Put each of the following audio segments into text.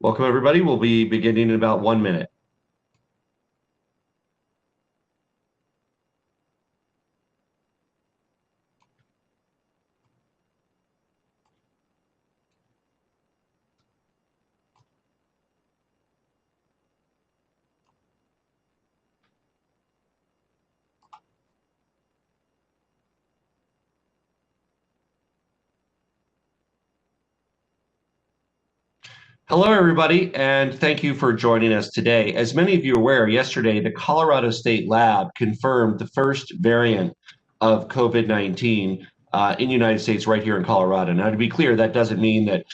Welcome, everybody. We'll be beginning in about 1 minute. Hello, everybody, and thank you for joining us today. As many of you are aware, yesterday, the Colorado State Lab confirmed the first variant of COVID-19 in the United States right here in Colorado. Now, to be clear, that doesn't mean that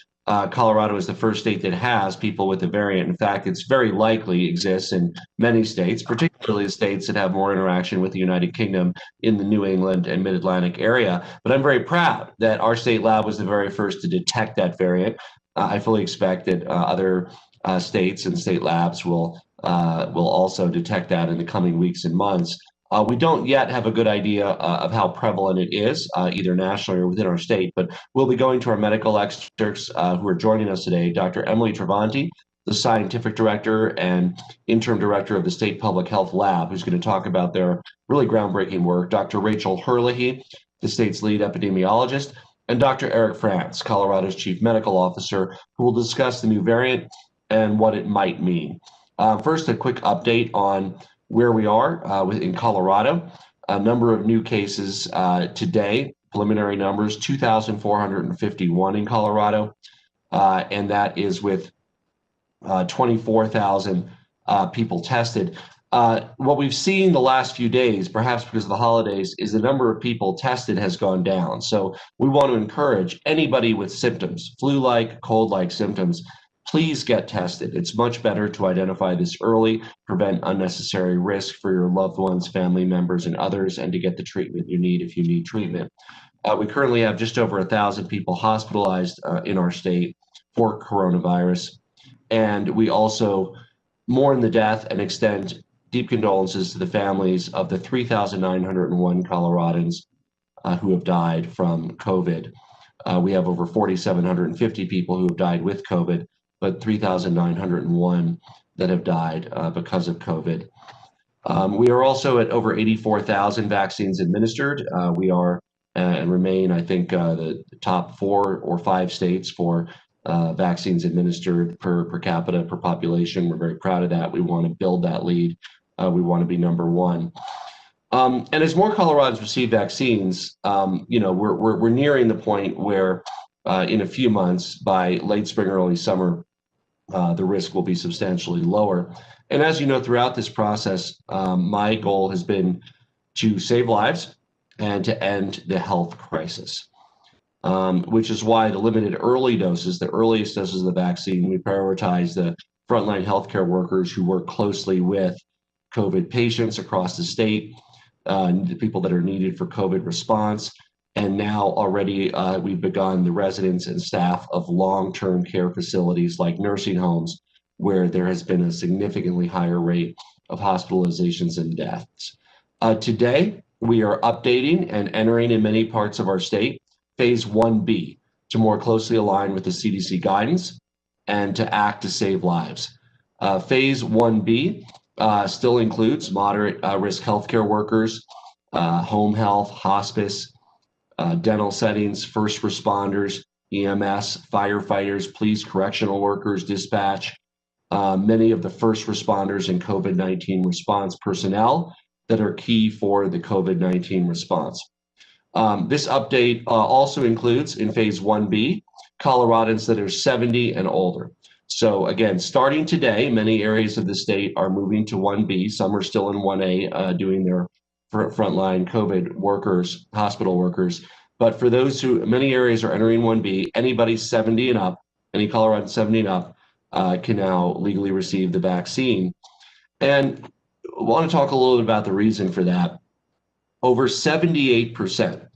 Colorado is the first state that has people with the variant. In fact, it's very likely exists in many states, particularly the states that have more interaction with the United Kingdom in the New England and Mid-Atlantic area. But I'm very proud that our state lab was the very first to detect that variant. I fully expect that other states and state labs will also detect that in the coming weeks and months. We don't yet have a good idea of how prevalent it is, either nationally or within our state, but we'll be going to our medical experts who are joining us today, Dr. Emily Travanti, the scientific director and interim director of the State Public Health Lab, who's going to talk about their really groundbreaking work, Dr. Rachel Herlihy, the state's lead epidemiologist, and Dr. Eric France, Colorado's chief medical officer, who will discuss the new variant and what it might mean. First, a quick update on where we are in Colorado. A number of new cases today, preliminary numbers, 2,451 in Colorado, and that is with 24,000 people tested. What we've seen the last few days, perhaps because of the holidays, is the number of people tested has gone down. So we want to encourage anybody with symptoms, flu-like, cold-like symptoms, please get tested. It's much better to identify this early, prevent unnecessary risk for your loved ones, family members, and others, and to get the treatment you need if you need treatment. We currently have just over 1,000 people hospitalized in our state for coronavirus. And we also mourn the death and extend deep condolences to the families of the 3,901 Coloradans who have died from COVID. We have over 4,750 people who have died with COVID, but 3,901 that have died because of COVID. We are also at over 84,000 vaccines administered. We are and remain, I think, the top 4 or 5 states for vaccines administered per capita, per population. We're very proud of that. We want to build that lead. We want to be number 1. And as more Coloradans receive vaccines, we're nearing the point where in a few months, by late spring, early summer, the risk will be substantially lower. And as you know, throughout this process, my goal has been to save lives and to end the health crisis. Which is why the limited early doses, the earliest doses of the vaccine, we prioritize the frontline healthcare workers who work closely with COVID patients across the state, the people that are needed for COVID response. And now already we've begun the residents and staff of long-term care facilities like nursing homes, where there has been a significantly higher rate of hospitalizations and deaths. Today, we are updating and entering in many parts of our state Phase 1B to more closely align with the CDC guidance and to act to save lives. Phase 1B still includes moderate risk healthcare workers, home health, hospice, dental settings, first responders, EMS, firefighters, police, correctional workers, dispatch, many of the first responders and COVID-19 response personnel that are key for the COVID-19 response. This update also includes in Phase 1B, Coloradans that are 70 and older. So again, starting today, many areas of the state are moving to 1B. Some are still in 1A doing their frontline COVID workers, hospital workers. But for those who, many areas are entering 1B, anybody 70 and up, any Coloradan 70 and up can now legally receive the vaccine. And I want to talk a little bit about the reason for that. Over 78%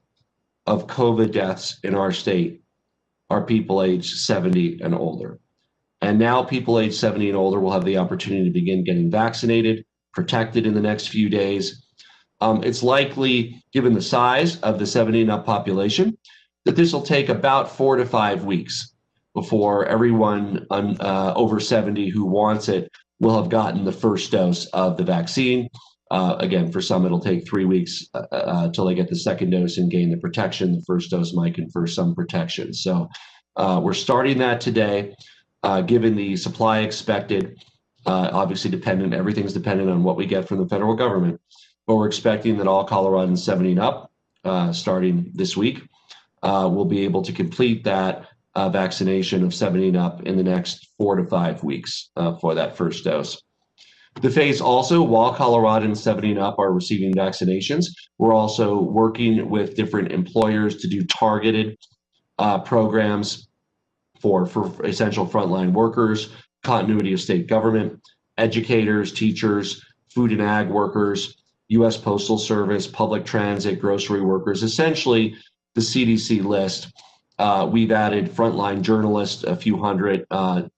of COVID deaths in our state are people aged 70 and older. And now people aged 70 and older will have the opportunity to begin getting vaccinated, protected in the next few days. It's likely, given the size of the 70 and up population, that this will take about 4 to 5 weeks before everyone over 70 who wants it will have gotten the first dose of the vaccine. Again, for some, it'll take 3 weeks till they get the second dose and gain the protection. The first dose might confer some protection. So we're starting that today, given the supply expected. Obviously everything's dependent on what we get from the federal government, but we're expecting that all Coloradans 70 and up, starting this week, will be able to complete that vaccination of 70 and up in the next 4 to 5 weeks for that first dose. The phase also, while Coloradans 70 and up are receiving vaccinations, we're also working with different employers to do targeted programs for essential frontline workers, continuity of state government, educators, teachers, food and ag workers, U.S. Postal Service, public transit, grocery workers, essentially the CDC list. We've added frontline journalists, a few hundred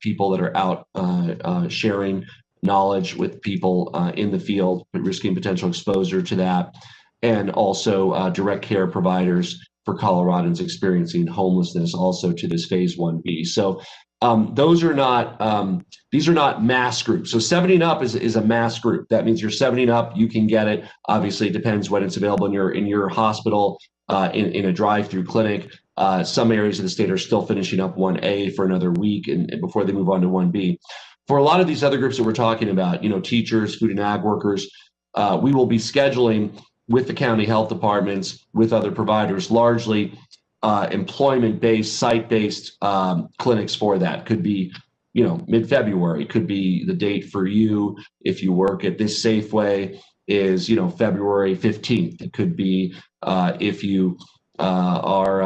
people that are out sharing knowledge with people in the field, risking potential exposure to that, and also direct care providers for Coloradans experiencing homelessness also to this phase 1B. So these are not mass groups. So 70 and up is a mass group. That means you're 70 and up, you can get it. Obviously, it depends when it's available in your hospital, in a drive-through clinic. Some areas of the state are still finishing up 1A for another week and before they move on to 1B. For a lot of these other groups that we're talking about, teachers, food and ag workers, we will be scheduling with the county health departments, with other providers, largely employment-based, site-based clinics for that. Could be, mid-February, could be the date for you if you work at this Safeway is, February 15th. It could be if you are,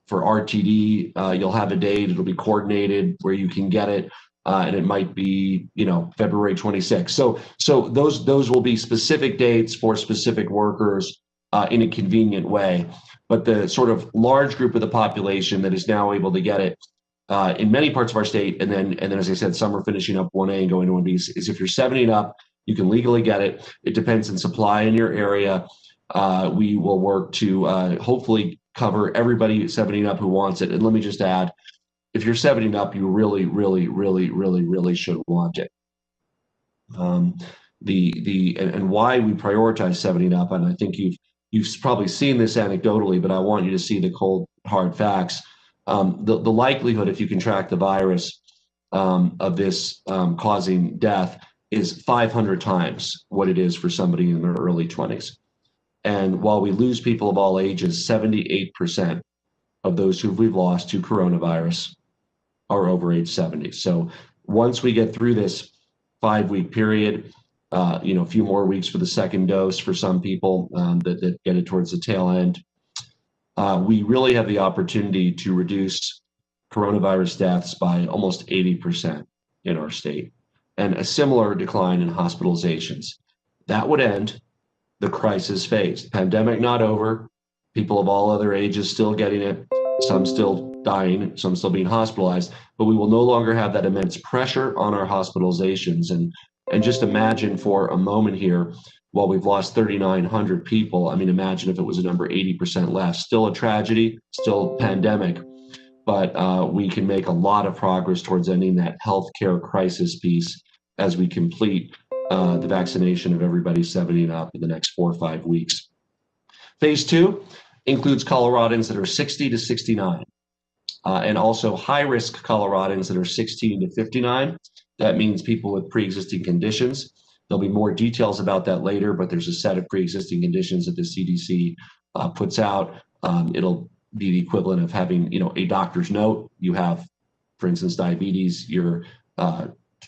for RTD, you'll have a date, it'll be coordinated where you can get it. And it might be, February 26th. So those will be specific dates for specific workers in a convenient way. But the sort of large group of the population that is now able to get it in many parts of our state, and then as I said, some are finishing up 1A and going to 1B, is if you're 70 and up, you can legally get it. It depends on supply in your area. We will work to hopefully cover everybody 70 and up who wants it. And let me just add, if you're 70 and up, you really, really, really, really, really should want it. And why we prioritize 70 and up, and I think you've probably seen this anecdotally, but I want you to see the cold hard facts. The likelihood, if you can track the virus of this causing death, is 500 times what it is for somebody in their early 20s. And while we lose people of all ages, 78% of those who we've lost to coronavirus are over age 70. So once we get through this 5-week period, a few more weeks for the second dose for some people that get it towards the tail end, we really have the opportunity to reduce coronavirus deaths by almost 80% in our state, and a similar decline in hospitalizations. That would end the crisis phase. The pandemic not over, people of all other ages still getting it, some still dying, some still being hospitalized, but we will no longer have that immense pressure on our hospitalizations. And just imagine for a moment here, while we've lost 3,900 people, imagine if it was a number 80% less. Still a tragedy, still pandemic, but we can make a lot of progress towards ending that healthcare crisis piece as we complete the vaccination of everybody 70 and up in the next 4 or 5 weeks. Phase 2 includes Coloradans that are 60 to 69, and also high-risk Coloradans that are 16 to 59. That means people with pre-existing conditions. There'll be more details about that later, but there's a set of pre-existing conditions that the CDC puts out. It'll be the equivalent of having, a doctor's note. You have, for instance, diabetes, you're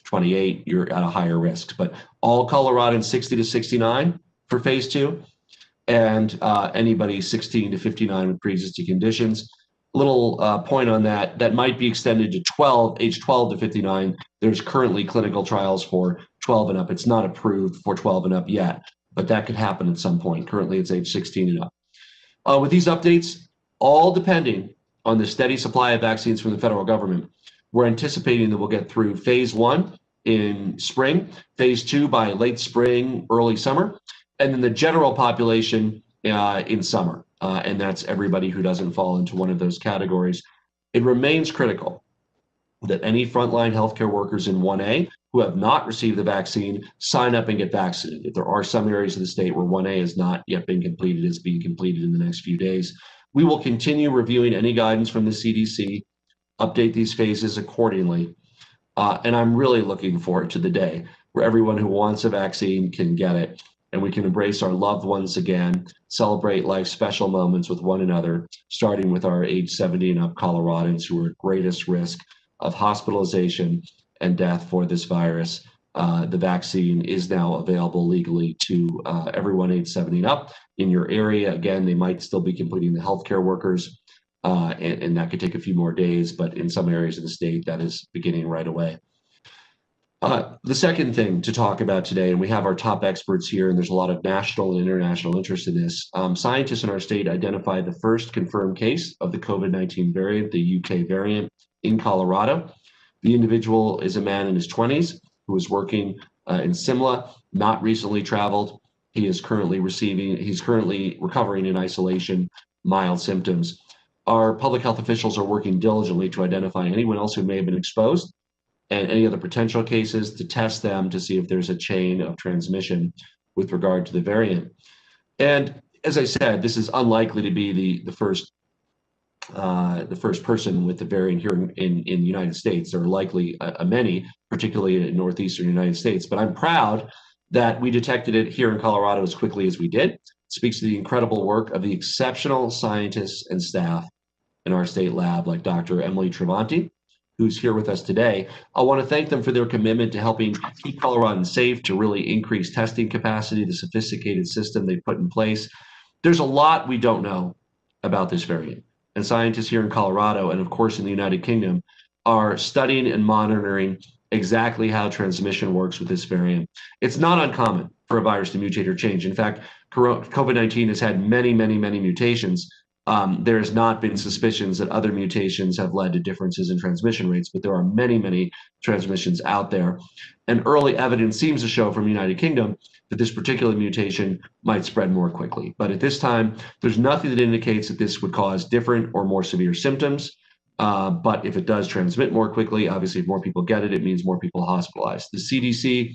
28, you're at a higher risk. But all Coloradans 60 to 69 for phase 2, and anybody 16 to 59 with pre-existing conditions. Little point on that might be extended to age 12 to 59. There's currently clinical trials for 12 and up. It's not approved for 12 and up yet, but that could happen at some point. Currently, it's age 16 and up. With these updates, all depending on the steady supply of vaccines from the federal government, we're anticipating that we'll get through phase 1 in spring, phase 2 by late spring, early summer, and then the general population in summer. And that's everybody who doesn't fall into one of those categories. It remains critical that any frontline healthcare workers in 1A who have not received the vaccine sign up and get vaccinated. There are some areas of the state where 1A has not yet been completed, is being completed in the next few days. We will continue reviewing any guidance from the CDC, update these phases accordingly. And I'm really looking forward to the day where everyone who wants a vaccine can get it, and we can embrace our loved ones again, celebrate life's special moments with one another, starting with our age 70 and up Coloradans who are at greatest risk of hospitalization and death for this virus. The vaccine is now available legally to everyone age 70 and up in your area. Again, they might still be completing the healthcare workers, and that could take a few more days, but in some areas of the state, that is beginning right away. The second thing to talk about today, and we have our top experts here, and there's a lot of national and international interest in this. Scientists in our state identified the first confirmed case of the COVID-19 variant, the UK variant, in Colorado. The individual is a man in his 20s who is working in Simla, not recently traveled. He's currently recovering in isolation, mild symptoms. Our public health officials are working diligently to identify anyone else who may have been exposed and any other potential cases to test them to see if there's a chain of transmission with regard to the variant. And as I said, this is unlikely to be the first person with the variant here in the United States. There are likely many, particularly in northeastern United States. But I'm proud that we detected it here in Colorado as quickly as we did. It speaks to the incredible work of the exceptional scientists and staff in our state lab, like Dr. Emily Travanti, who's here with us today. I want to thank them for their commitment to helping keep Coloradans safe, to really increase testing capacity, the sophisticated system they put in place. There's a lot we don't know about this variant. And scientists here in Colorado, and of course in the United Kingdom, are studying and monitoring exactly how transmission works with this variant. It's not uncommon for a virus to mutate or change. In fact, COVID-19 has had many, many, many mutations. There has not been suspicions that other mutations have led to differences in transmission rates, but there are many, many transmissions out there. And early evidence seems to show from the United Kingdom that this particular mutation might spread more quickly. But at this time, there's nothing that indicates that this would cause different or more severe symptoms. But if it does transmit more quickly, obviously if more people get it, it means more people hospitalized. The CDC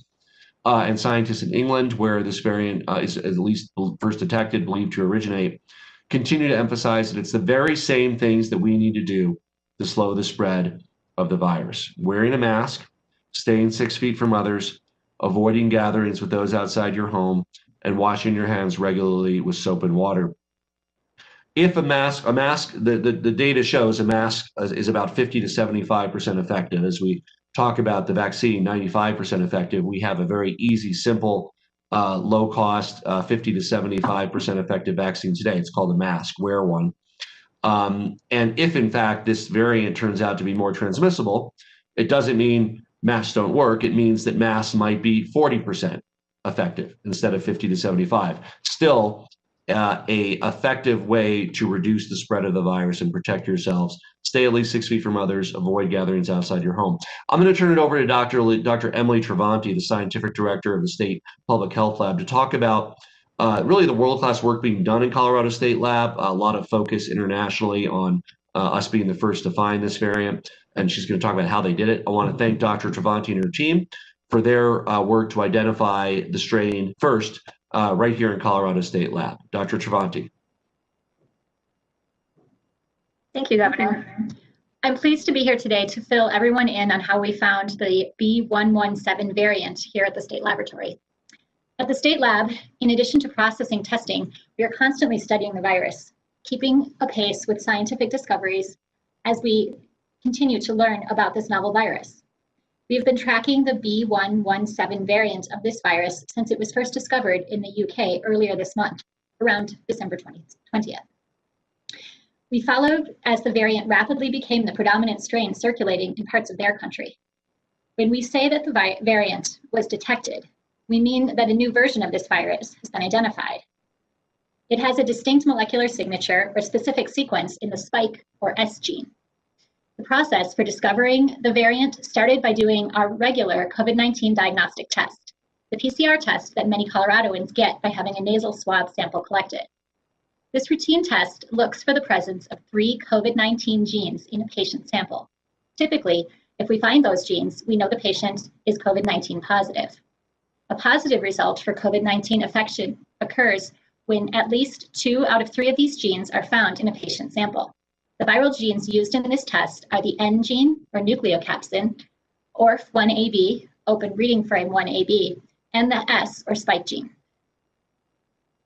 and scientists in England, where this variant is at least first detected, believed to originate, continue to emphasize that it's the very same things that we need to do to slow the spread of the virus. Wearing a mask, staying 6 feet from others, avoiding gatherings with those outside your home, and washing your hands regularly with soap and water. If the data shows a mask is about 50 to 75% effective. As we talk about the vaccine, 95% effective, we have a very easy, simple, low cost, 50 to 75% effective vaccine today. It's called a mask. Wear one. And if in fact this variant turns out to be more transmissible, it doesn't mean masks don't work. It means that masks might be 40% effective instead of 50 to 75. Still, a effective way to reduce the spread of the virus and protect yourselves. Stay at least 6 feet from others. Avoid gatherings outside your home. I'm going to turn it over to Dr. Emily Travanti, the scientific director of the State Public Health Lab, to talk about really the world-class work being done in Colorado State Lab. A lot of focus internationally on us being the first to find this variant, and she's going to talk about how they did it. I want to thank Dr. Travanti and her team for their work to identify the strain first right here in Colorado State Lab. Dr. Travanti. Thank you, Governor. I'm pleased to be here today to fill everyone in on how we found the B117 variant here at the state laboratory. At the state lab, in addition to processing testing, we are constantly studying the virus, keeping apace with scientific discoveries as we continue to learn about this novel virus. We've been tracking the B117 variant of this virus since it was first discovered in the UK earlier this month, around December 20th. We followed as the variant rapidly became the predominant strain circulating in parts of their country. When we say that the variant was detected, we mean that a new version of this virus has been identified. It has a distinct molecular signature or specific sequence in the spike or S gene. The process for discovering the variant started by doing our regular COVID-19 diagnostic test, the PCR test that many Coloradoans get by having a nasal swab sample collected. This routine test looks for the presence of 3 COVID-19 genes in a patient sample. Typically, if we find those genes, we know the patient is COVID-19 positive. A positive result for COVID-19 infection occurs when at least 2 out of 3 of these genes are found in a patient sample. The viral genes used in this test are the N gene, or nucleocapsid, ORF1AB, open reading frame 1AB, and the S, or spike gene.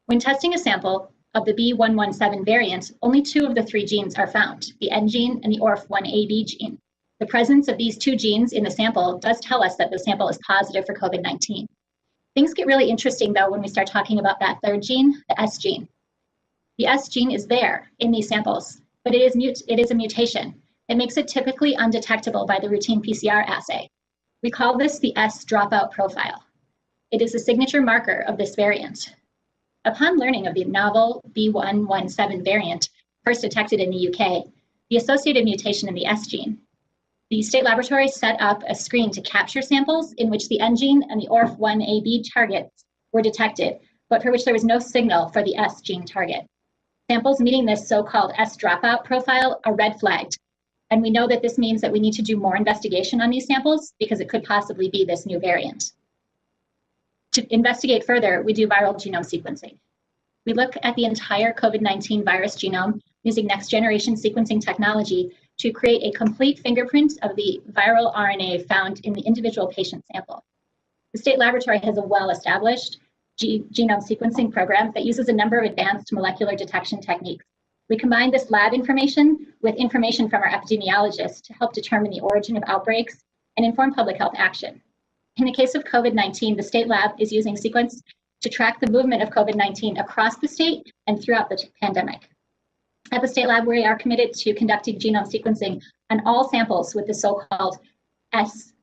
When testing a sample of the B117 variant, only 2 of the 3 genes are found, the N gene and the ORF1AB gene. The presence of these 2 genes in the sample does tell us that the sample is positive for COVID-19. Things get really interesting, though, when we start talking about that 3rd gene, the S gene. The S gene is there in these samples, but it is a mutation. It makes it typically undetectable by the routine PCR assay. We call this the S dropout profile. It is a signature marker of this variant. Upon learning of the novel B117 variant, first detected in the UK, the associated mutation in the S gene, the state laboratory set up a screen to capture samples in which the N gene and the ORF1AB targets were detected, but for which there was no signal for the S gene target. Samples meeting this so-called S dropout profile are red flagged, and we know that this means that we need to do more investigation on these samples because it could possibly be this new variant. To investigate further, we do viral genome sequencing. We look at the entire COVID-19 virus genome using next-generation sequencing technology to create a complete fingerprint of the viral RNA found in the individual patient sample. The state laboratory has a well-established genome sequencing program that uses a number of advanced molecular detection techniques. We combine this lab information with information from our epidemiologists to help determine the origin of outbreaks and inform public health action. In the case of COVID-19, the state lab is using sequence to track the movement of COVID-19 across the state and throughout the pandemic. At the state lab, we are committed to conducting genome sequencing on all samples with the so-called S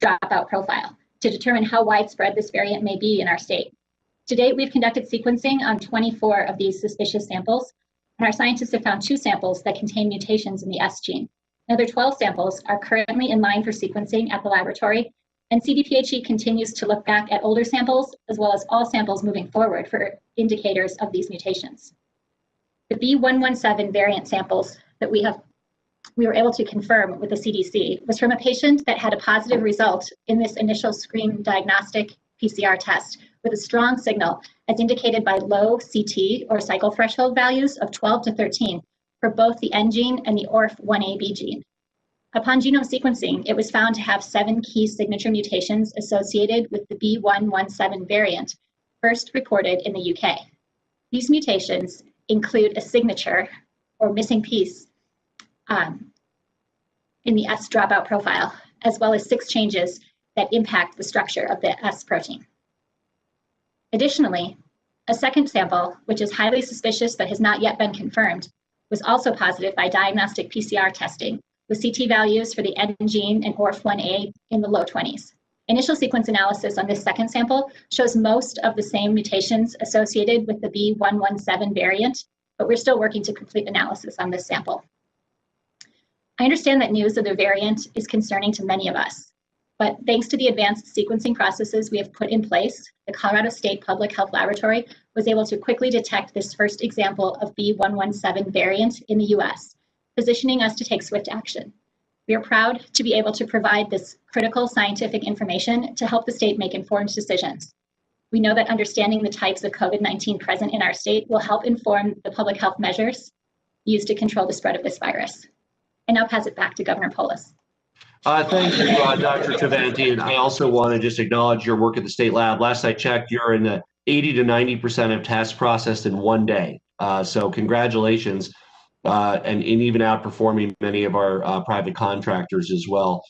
dropout profile to determine how widespread this variant may be in our state. To date, we've conducted sequencing on 24 of these suspicious samples, and our scientists have found 2 samples that contain mutations in the S gene. Another 12 samples are currently in line for sequencing at the laboratory, and CDPHE continues to look back at older samples as well as all samples moving forward for indicators of these mutations. The B117 variant samples that we were able to confirm with the CDC was from a patient that had a positive result in this initial screen diagnostic PCR test with a strong signal as indicated by low CT or cycle threshold values of 12 to 13 for both the N gene and the ORF1AB gene. Upon genome sequencing, it was found to have 7 key signature mutations associated with the B117 variant first reported in the UK. These mutations include a signature or missing piece in the S dropout profile, as well as 6 changes that impact the structure of the S protein. Additionally, a second sample, which is highly suspicious but has not yet been confirmed, was also positive by diagnostic PCR testing with CT values for the N gene and ORF1A in the low 20s. Initial sequence analysis on this second sample shows most of the same mutations associated with the B117 variant, but we're still working to complete analysis on this sample. I understand that news of the variant is concerning to many of us, but thanks to the advanced sequencing processes we have put in place, the Colorado State Public Health Laboratory was able to quickly detect this first example of B117 variant in the US, positioning us to take swift action. We are proud to be able to provide this critical scientific information to help the state make informed decisions. We know that understanding the types of COVID-19 present in our state will help inform the public health measures used to control the spread of this virus. I now pass it back to Governor Polis. Thank you, Dr. Travanti, and I also want to just acknowledge your work at the state lab. Last I checked, you're in the 80 to 90% of tests processed in one day. So congratulations. And even outperforming many of our private contractors as well.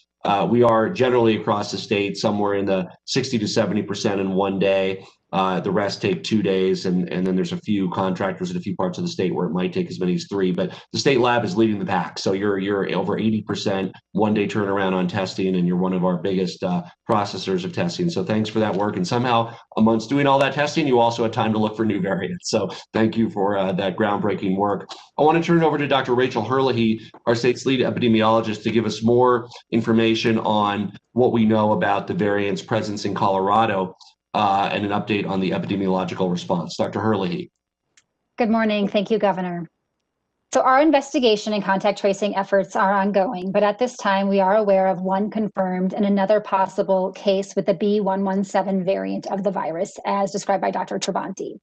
We are generally across the state somewhere in the 60 to 70% in one day. The rest take 2 days, and then there's a few contractors in a few parts of the state where it might take as many as 3. But the state lab is leading the pack. So you're over 80% one-day turnaround on testing, and you're one of our biggest processors of testing. So thanks for that work. And somehow, amongst doing all that testing, you also had time to look for new variants. So thank you for that groundbreaking work. I want to turn it over to Dr. Rachel Herlihy, our state's lead epidemiologist, to give us more information on what we know about the variant's presence in Colorado. And an update on the epidemiological response. Dr. Herlihy. Good morning. Thank you, Governor. So our investigation and contact tracing efforts are ongoing, but at this time we are aware of one confirmed and another possible case with the B117 variant of the virus, as described by Dr. Travanti.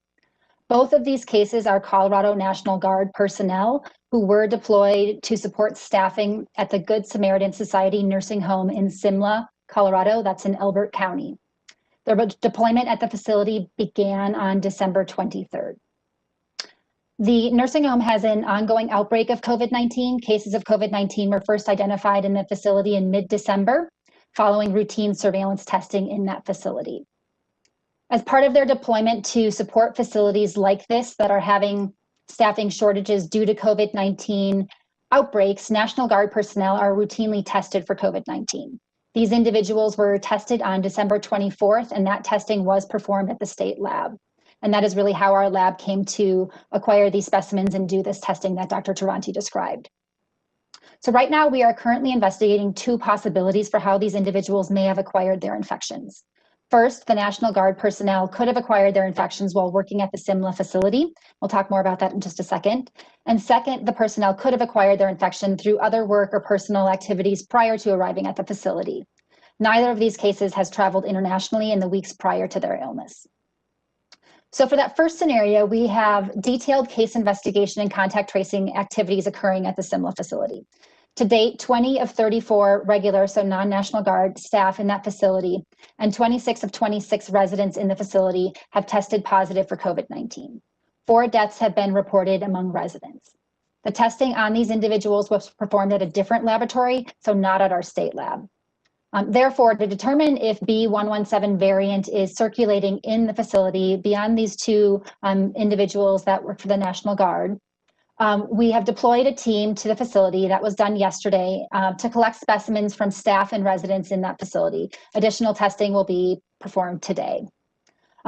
Both of these cases are Colorado National Guard personnel who were deployed to support staffing at the Good Samaritan Society nursing home in Simla, Colorado. That's in Elbert County. Their deployment at the facility began on December 23rd. The nursing home has an ongoing outbreak of COVID-19. Cases of COVID-19 were first identified in the facility in mid-December, following routine surveillance testing in that facility. As part of their deployment to support facilities like this that are having staffing shortages due to COVID-19 outbreaks, National Guard personnel are routinely tested for COVID-19. These individuals were tested on December 24th, and that testing was performed at the state lab. And that is really how our lab came to acquire these specimens and do this testing that Dr. Taranti described. So right now we are currently investigating two possibilities for how these individuals may have acquired their infections. First, the National Guard personnel could have acquired their infections while working at the Simla facility. We'll talk more about that in just a second. And second, the personnel could have acquired their infection through other work or personal activities prior to arriving at the facility. Neither of these cases has traveled internationally in the weeks prior to their illness. So for that first scenario, we have detailed case investigation and contact tracing activities occurring at the Simla facility. To date, 20 of 34 regular, so non-National Guard staff in that facility, and 26 of 26 residents in the facility have tested positive for COVID-19. 4 deaths have been reported among residents. The testing on these individuals was performed at a different laboratory, so not at our state lab. Therefore, to determine if B117 variant is circulating in the facility beyond these 2 individuals that work for the National Guard, we have deployed a team to the facility that was done yesterday to collect specimens from staff and residents in that facility. Additional testing will be performed today.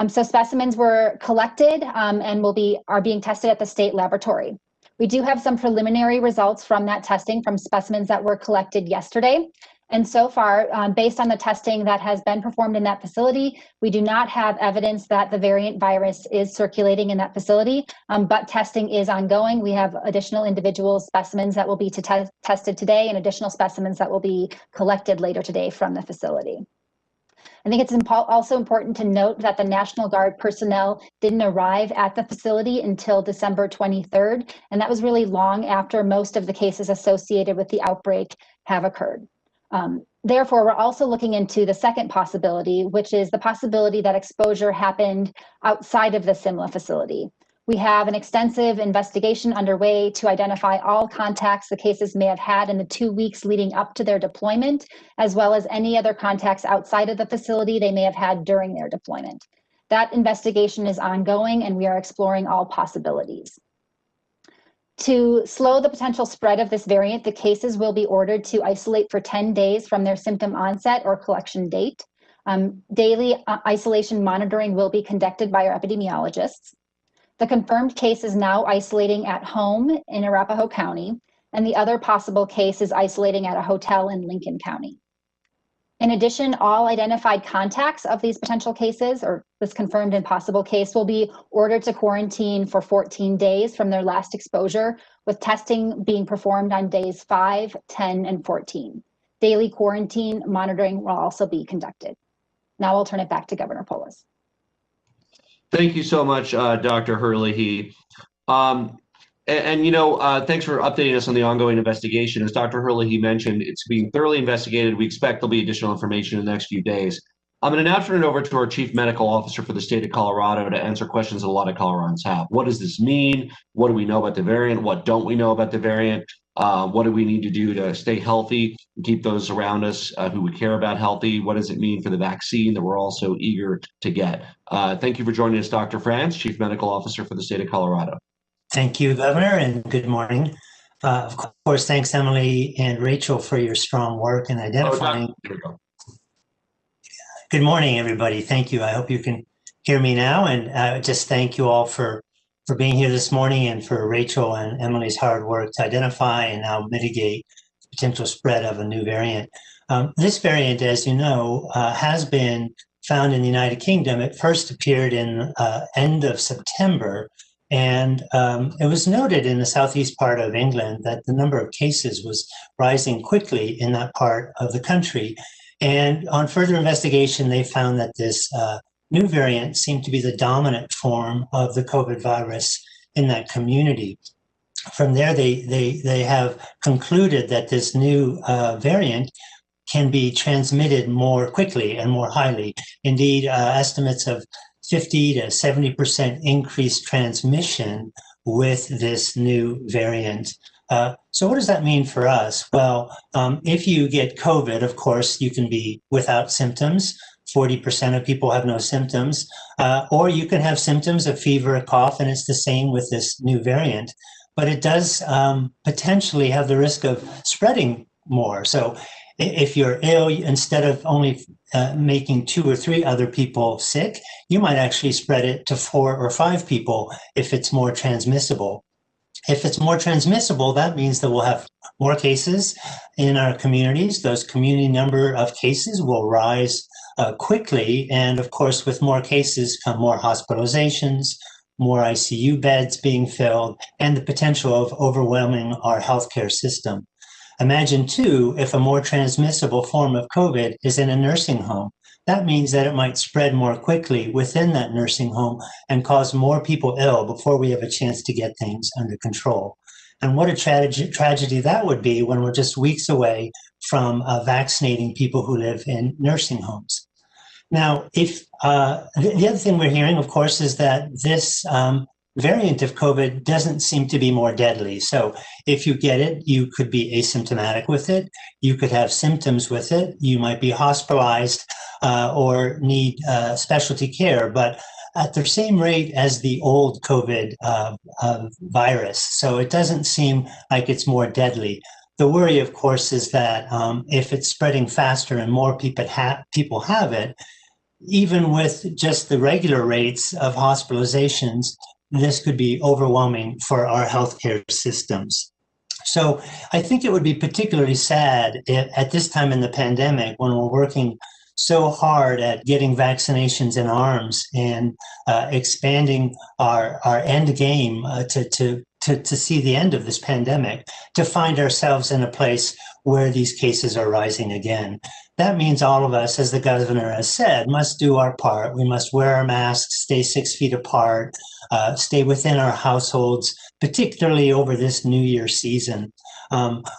So specimens were collected and are being tested at the state laboratory. We do have some preliminary results from that testing from specimens that were collected yesterday. And so far, based on the testing that has been performed in that facility, we do not have evidence that the variant virus is circulating in that facility, but testing is ongoing. We have additional individual specimens that will be tested today and additional specimens that will be collected later today from the facility. I think it's also important to note that the National Guard personnel didn't arrive at the facility until December 23rd, and that was really long after most of the cases associated with the outbreak have occurred. Therefore, we're also looking into the second possibility, which is the possibility that exposure happened outside of the Simla facility. We have an extensive investigation underway to identify all contacts the cases may have had in the 2 weeks leading up to their deployment, as well as any other contacts outside of the facility they may have had during their deployment. That investigation is ongoing, and we are exploring all possibilities. To slow the potential spread of this variant, the cases will be ordered to isolate for 10 days from their symptom onset or collection date. Daily isolation monitoring will be conducted by our epidemiologists. The confirmed case is now isolating at home in Arapahoe County, and the other possible case is isolating at a hotel in Lincoln County. In addition, all identified contacts of these potential cases, or this confirmed and possible case, will be ordered to quarantine for 14 days from their last exposure, with testing being performed on days 5, 10, and 14. Daily quarantine monitoring will also be conducted. Now I'll turn it back to Governor Polis. Thank you so much, Dr. Herlihy. Thanks for updating us on the ongoing investigation. As Dr. Herlihy mentioned, it's being thoroughly investigated. We expect there'll be additional information in the next few days. I'm going to now turn it over to our Chief Medical Officer for the state of Colorado to answer questions that a lot of Coloradans have. What does this mean? What do we know about the variant? What don't we know about the variant? What do we need to do to stay healthy and keep those around us who we care about healthy? What does it mean for the vaccine that we're all so eager to get? Thank you for joining us, Dr. France, Chief Medical Officer for the state of Colorado. Thank you, Governor, and good morning. Of course, thanks, Emily and Rachel, for your strong work in identifying. Good morning, everybody. Thank you. I hope you can hear me now, and just thank you all for being here this morning and for Rachel and Emily's hard work to identify and now mitigate the potential spread of a new variant. This variant, as you know, has been found in the United Kingdom. It first appeared in end of September, And it was noted in the southeast part of England that the number of cases was rising quickly in that part of the country. And on further investigation, they found that this new variant seemed to be the dominant form of the COVID virus in that community. From there, they have concluded that this new variant can be transmitted more quickly and more highly. Indeed, estimates of 50 to 70% increased transmission with this new variant. So what does that mean for us? Well, if you get COVID, of course, you can be without symptoms. 40% of people have no symptoms, or you can have symptoms of fever, a cough, and it's the same with this new variant. But it does potentially have the risk of spreading more. So if you're ill, instead of only making 2 or 3 other people sick, you might actually spread it to 4 or 5 people if it's more transmissible. If it's more transmissible, that means that we'll have more cases in our communities. Those community number of cases will rise quickly. And of course, with more cases come more hospitalizations, more ICU beds being filled, and the potential of overwhelming our healthcare system. Imagine, too, if a more transmissible form of COVID is in a nursing home. That means that it might spread more quickly within that nursing home and cause more people ill before we have a chance to get things under control. And what a tragedy that would be when we're just weeks away from vaccinating people who live in nursing homes. Now, if the other thing we're hearing, of course, is that this variant of COVID doesn't seem to be more deadly. So if you get it, you could be asymptomatic with it. You could have symptoms with it. You might be hospitalized or need specialty care, but at the same rate as the old COVID virus. So it doesn't seem like it's more deadly. The worry, of course, is that if it's spreading faster and more people have it, even with just the regular rates of hospitalizations, this could be overwhelming for our healthcare systems. So I think it would be particularly sad at this time in the pandemic when we're working so hard at getting vaccinations in arms and expanding our end game to see the end of this pandemic, to find ourselves in a place where these cases are rising again. That means all of us, as the governor has said, must do our part. We must wear our masks, stay 6 feet apart, stay within our households, particularly over this New Year season.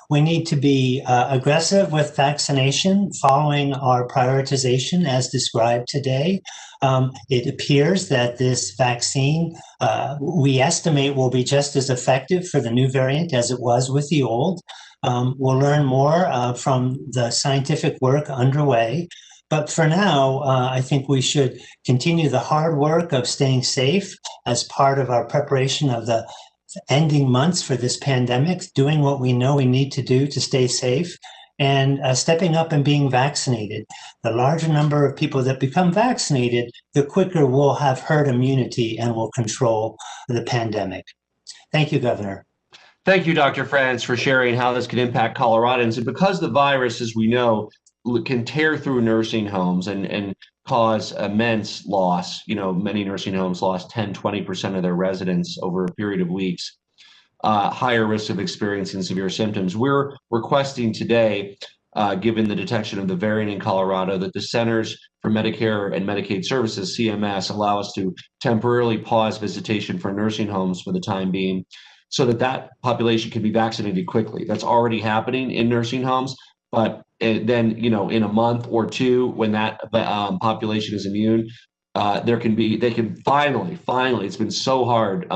We need to be aggressive with vaccination, following our prioritization as described today. It appears that this vaccine, we estimate, will be just as effective for the new variant as it was with the old. We'll learn more from the scientific work underway. But for now, I think we should continue the hard work of staying safe as part of our preparation of the ending months for this pandemic, doing what we know we need to do to stay safe, and stepping up and being vaccinated. The larger number of people that become vaccinated, the quicker we'll have herd immunity and will control the pandemic. Thank you, Governor. Thank you, Dr. Franz, for sharing how this can impact Coloradans. And because the virus, as we know, can tear through nursing homes and cause immense loss. You know, many nursing homes lost 10, 20% of their residents over a period of weeks. Higher risk of experiencing severe symptoms. We're requesting today, given the detection of the variant in Colorado, that the Centers for Medicare and Medicaid Services, CMS, allow us to temporarily pause visitation for nursing homes for the time being, so that that population can be vaccinated quickly. That's already happening in nursing homes, but then, you know, in a month or two, when that population is immune, they can finally, it's been so hard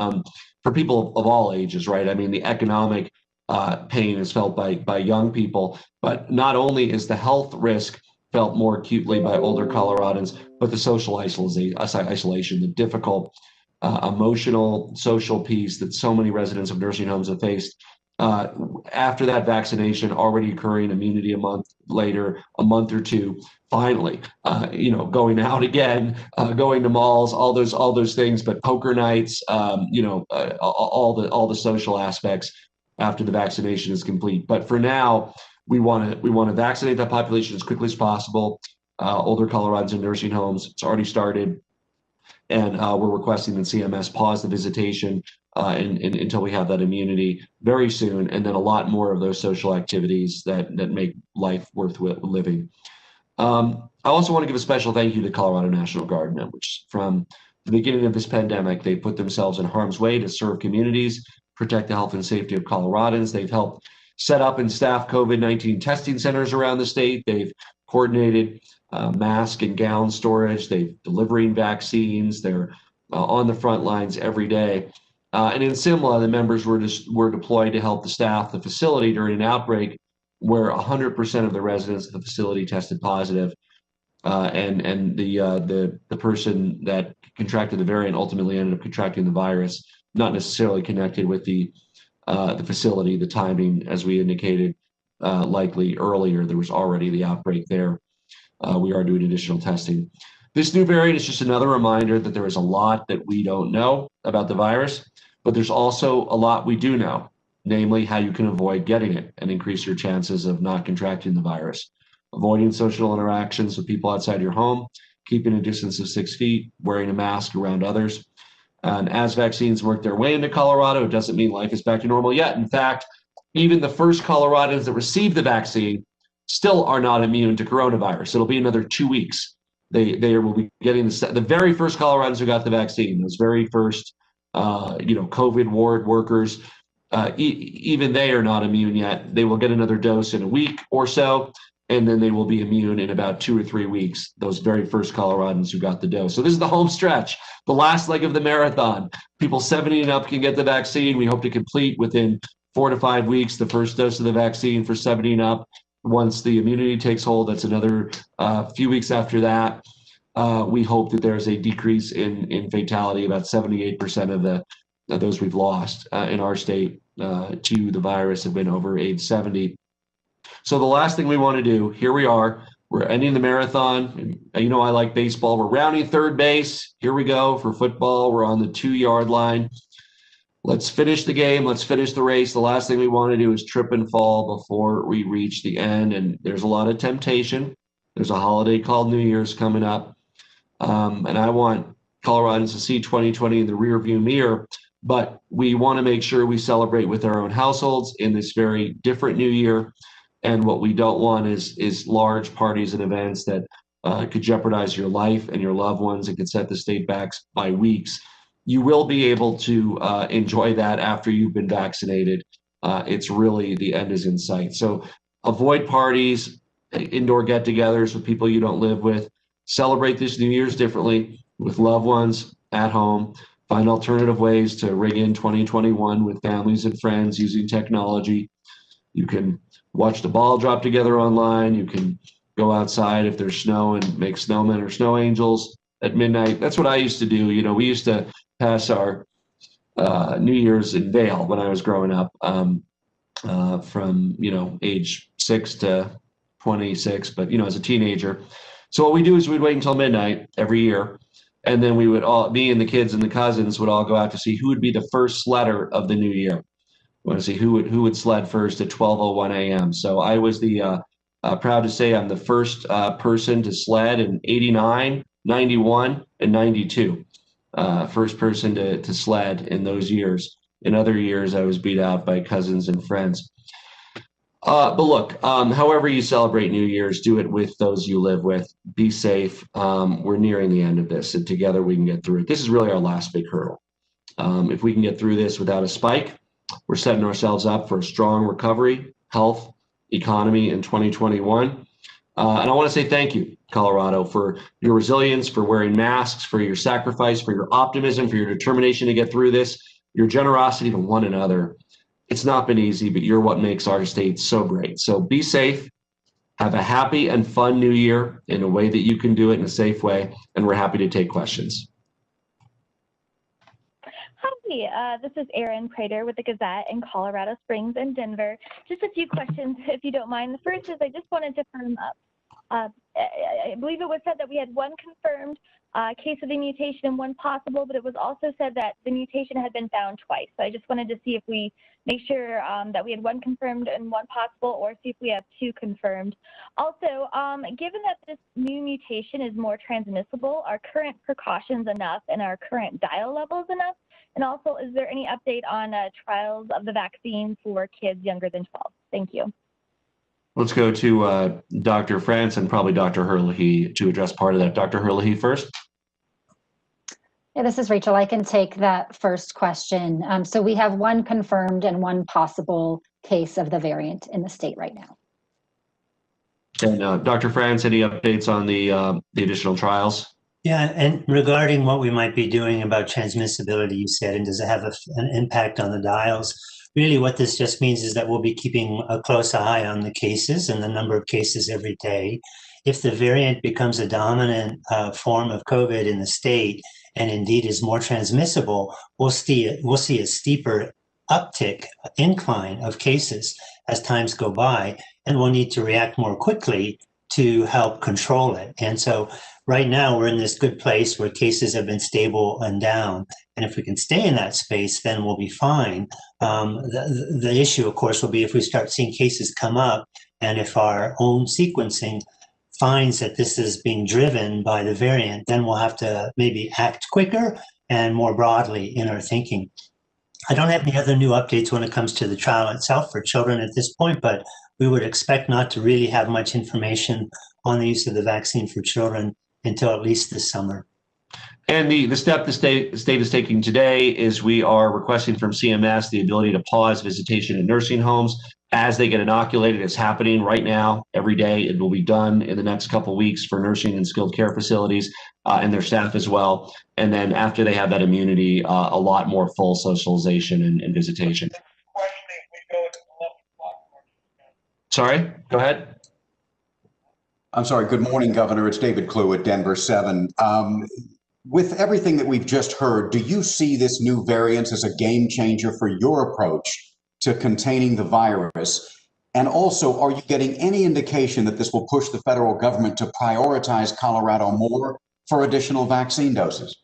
for people of all ages, right? I mean, the economic pain is felt by young people, but not only is the health risk felt more acutely by older Coloradans, but the social isolation, the difficult emotional, social piece that so many residents of nursing homes have faced. After that vaccination already occurring, immunity a month later, a month or two, finally, you know, going out again, going to malls, all those things, but poker nights, you know, all the social aspects after the vaccination is complete. But for now, we want to vaccinate that population as quickly as possible. Older Coloradans in nursing homes, it's already started. And we're requesting that CMS pause the visitation until we have that immunity very soon, and then a lot more of those social activities that make life worth living. I also want to give a special thank you to Colorado National Guard members. From the beginning of this pandemic, they put themselves in harm's way to serve communities, protect the health and safety of Coloradans. They've helped set up and staff COVID-19 testing centers around the state. They've coordinated mask and gown storage. They're delivering vaccines. They're on the front lines every day. And in Simla, the members were deployed to help the staff the facility during an outbreak where 100% of the residents of the facility tested positive, and the person that contracted the variant ultimately ended up contracting the virus, not necessarily connected with the facility. The timing, as we indicated, likely earlier. There was already the outbreak there. We are doing additional testing. This new variant is just another reminder that there is a lot that we don't know about the virus, but there's also a lot we do know, namely how you can avoid getting it and increase your chances of not contracting the virus. Avoiding social interactions with people outside your home, keeping a distance of 6 feet, wearing a mask around others. And as vaccines work their way into Colorado, it doesn't mean life is back to normal yet. In fact, even the first Coloradans that received the vaccine still are not immune to coronavirus. It'll be another 2 weeks. They will be getting the very first Coloradans who got the vaccine, those very first COVID ward workers, even they are not immune yet. They will get another dose in a week or so, and then they will be immune in about 2 or 3 weeks, those very first Coloradans who got the dose. So this is the home stretch, the last leg of the marathon. People 70 and up can get the vaccine. We hope to complete within 4 to 5 weeks the first dose of the vaccine for 70 and up. Once the immunity takes hold, that's another few weeks after that. We hope that there's a decrease in fatality. About 78% of those we've lost in our state to the virus have been over age 70. So the last thing we want to do, here we are, we're ending the marathon. And, I like baseball. We're rounding third base. Here we go for football. We're on the 2-yard line. Let's finish the game. Let's finish the race. The last thing we want to do is trip and fall before we reach the end. And there's a lot of temptation. There's a holiday called New Year's coming up. And I want Coloradans to see 2020 in the rearview mirror, but we want to make sure we celebrate with our own households in this very different new year. And what we don't want is large parties and events that could jeopardize your life and your loved ones and could set the state back by weeks. You will be able to enjoy that after you've been vaccinated. It's really, the end is in sight. So avoid parties, indoor get-togethers with people you don't live with. Celebrate this New Year's differently with loved ones at home. Find alternative ways to ring in 2021 with families and friends using technology. You can watch the ball drop together online. You can go outside if there's snow and make snowmen or snow angels at midnight. That's what I used to do. We used to pass our New Year's in Vail when I was growing up, from age 6 to 26, but as a teenager. So what we do is we'd wait until midnight every year, and then we would me and the kids and the cousins would all go out to see who would be the first sledder of the new year. We want to see who would sled first at 12:01 a.m. So I was proud to say I'm the first person to sled in 89, 91, and 92. First person to sled in those years. In other years, I was beat out by cousins and friends. But look, however you celebrate New Year's, do it with those you live with. Be safe. We're nearing the end of this, and together we can get through it. This is really our last big hurdle. If we can get through this without a spike, we're setting ourselves up for a strong recovery, health, economy in 2021. And I want to say thank you, Colorado, for your resilience, for wearing masks, for your sacrifice, for your optimism, for your determination to get through this, your generosity to one another. It's not been easy, but you're what makes our state so great. So be safe. Have a happy and fun new year in a way that you can do it in a safe way. And we're happy to take questions. Hi, this is Erin Prater with the Gazette in Colorado Springs and Denver. Just a few questions, if you don't mind. The first is I just wanted to firm up I believe it was said that we had one confirmed case of the mutation and one possible, but it was also said that the mutation had been found twice. So I just wanted to see if we make sure that we had one confirmed and one possible, or see if we have two confirmed. Also, given that this new mutation is more transmissible, are current precautions enough and are current dial levels enough? And also, is there any update on trials of the vaccine for kids younger than 12? Thank you. Let's go to Dr. France and probably Dr. Herlihy to address part of that. Dr. Herlihy first. Yeah, this is Rachel. I can take that first question. So we have one confirmed and one possible case of the variant in the state right now. And Dr. France, any updates on the additional trials? Yeah, and regarding what we might be doing about transmissibility, you said, and does it have an impact on the dials? Really what this just means is that we'll be keeping a close eye on the cases and the number of cases every day. If the variant becomes a dominant form of COVID in the state and indeed is more transmissible, we'll see a steeper uptick, incline of cases as times go by, and we'll need to react more quickly to help control it. And so right now we're in this good place where cases have been stable and down. And if we can stay in that space, then we'll be fine. The issue, of course, will be if we start seeing cases come up and if our own sequencing finds that this is being driven by the variant, then we'll have to maybe act quicker and more broadly in our thinking. I don't have any other new updates when it comes to the trial itself for children at this point, but we would expect not to really have much information on the use of the vaccine for children until at least this summer. And the step the state is taking today is we are requesting from CMS the ability to pause visitation in nursing homes as they get inoculated. It's happening right now, every day. It will be done in the next couple of weeks for nursing and skilled care facilities and their staff as well. And then after they have that immunity, a lot more full socialization and visitation. Sorry, go ahead. I'm sorry. Good morning, Governor. It's David Clue at Denver 7. With everything that we've just heard, do you see this new variant as a game changer for your approach to containing the virus? And also, are you getting any indication that this will push the federal government to prioritize Colorado more for additional vaccine doses?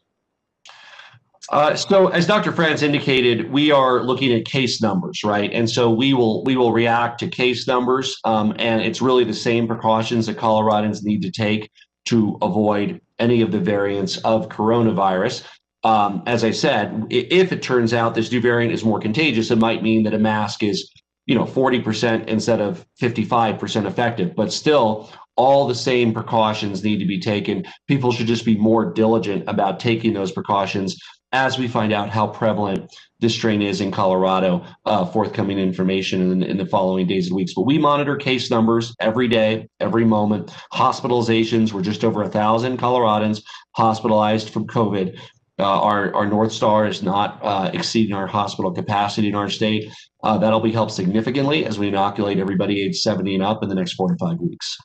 So as Dr. France indicated, we are looking at case numbers, right? And so we will react to case numbers, and it's really the same precautions that Coloradans need to take to avoid any of the variants of coronavirus. As I said, if it turns out this new variant is more contagious, it might mean that a mask is, 40% instead of 55% effective, but still all the same precautions need to be taken. People should just be more diligent about taking those precautions as we find out how prevalent this strain is in Colorado, forthcoming information in the following days and weeks. But we monitor case numbers every day, every moment. Hospitalizations, we're just over 1,000 Coloradans hospitalized from COVID. Our North Star is not exceeding our hospital capacity in our state. That'll be helped significantly as we inoculate everybody age 70 and up in the next 4 to 5 weeks.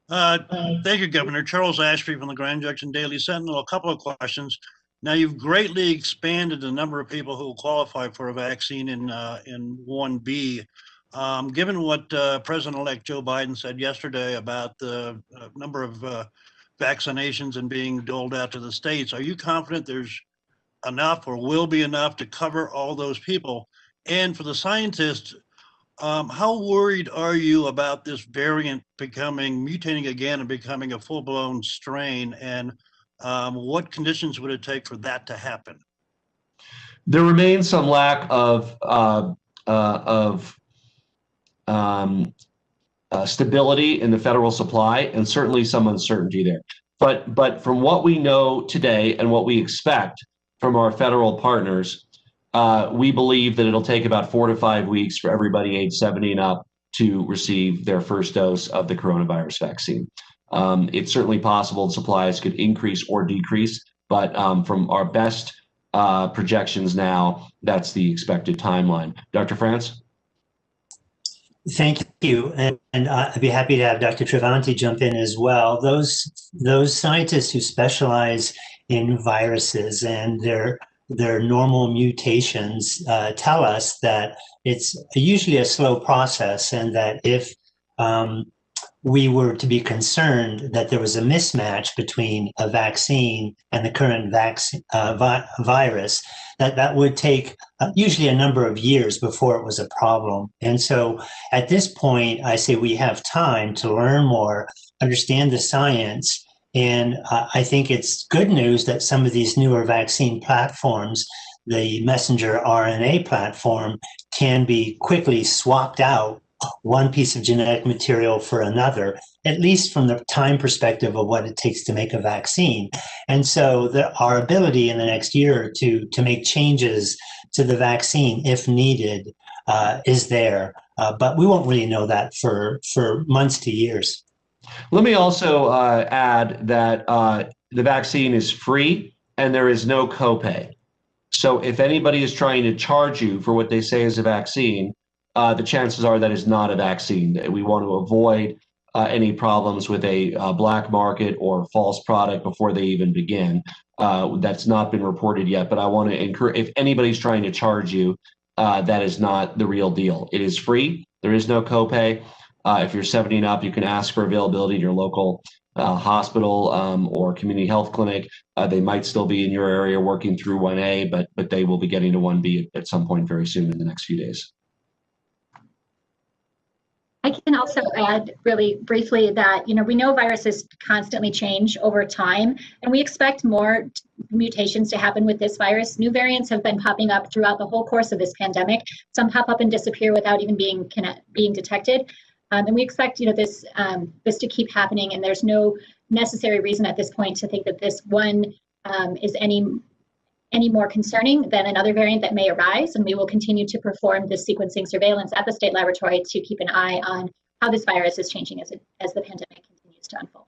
Thank you, Governor. Charles Ashby from the Grand Junction Daily Sentinel. A couple of questions. Now, you've greatly expanded the number of people who qualify for a vaccine in 1B. Given what President-elect Joe Biden said yesterday about the number of vaccinations and being doled out to the states, are you confident there's enough or will be enough to cover all those people? And for the scientists, how worried are you about this variant mutating again and becoming a full-blown strain? And what conditions would it take for that to happen? There remains some lack of stability in the federal supply, and certainly some uncertainty there. But from what we know today and what we expect from our federal partners, we believe that it'll take about 4 to 5 weeks for everybody age 70 and up to receive their first dose of the coronavirus vaccine. It's certainly possible supplies could increase or decrease, but from our best projections now, that's the expected timeline. Dr. France? Thank you, and I'd be happy to have Dr. Travanti jump in as well. Those scientists who specialize in viruses and their normal mutations tell us that it's usually a slow process, and that if we were to be concerned that there was a mismatch between a vaccine and the current virus, that would take usually a number of years before it was a problem. And so at this point, I say we have time to learn more, understand the science. And I think it's good news that some of these newer vaccine platforms, the messenger RNA platform, can be quickly swapped out, one piece of genetic material for another, at least from the time perspective of what it takes to make a vaccine. And so our ability in the next year or two to make changes to the vaccine, if needed, is there. But we won't really know that for months to years. Let me also add that the vaccine is free and there is no copay. So if anybody is trying to charge you for what they say is a vaccine, the chances are that is not a vaccine. We want to avoid any problems with a black market or false product before they even begin. That's not been reported yet, but I want to encourage, if anybody's trying to charge you, that is not the real deal. It is free. There is no copay. If you're 70 and up, you can ask for availability in your local hospital or community health clinic. They might still be in your area working through 1A, but they will be getting to 1B at some point very soon in the next few days. I can also add really briefly that, we know viruses constantly change over time, and we expect more mutations to happen with this virus. New variants have been popping up throughout the whole course of this pandemic. Some pop up and disappear without even being detected. And we expect, this to keep happening, and there's no necessary reason at this point to think that this one is any more concerning than another variant that may arise, and we will continue to perform this sequencing surveillance at the state laboratory to keep an eye on how this virus is changing as the pandemic continues to unfold.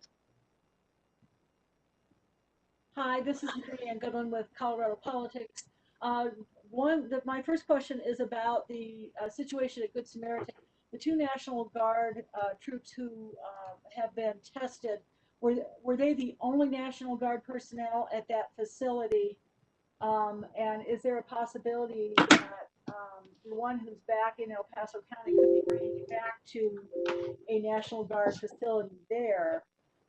Hi, this is Marianne Goodwin with Colorado Politics. My first question is about the situation at Good Samaritan. The two National Guard troops who have been tested, were they the only National Guard personnel at that facility? And is there a possibility that the one who's back in El Paso County could be bringing back to a National Guard facility there?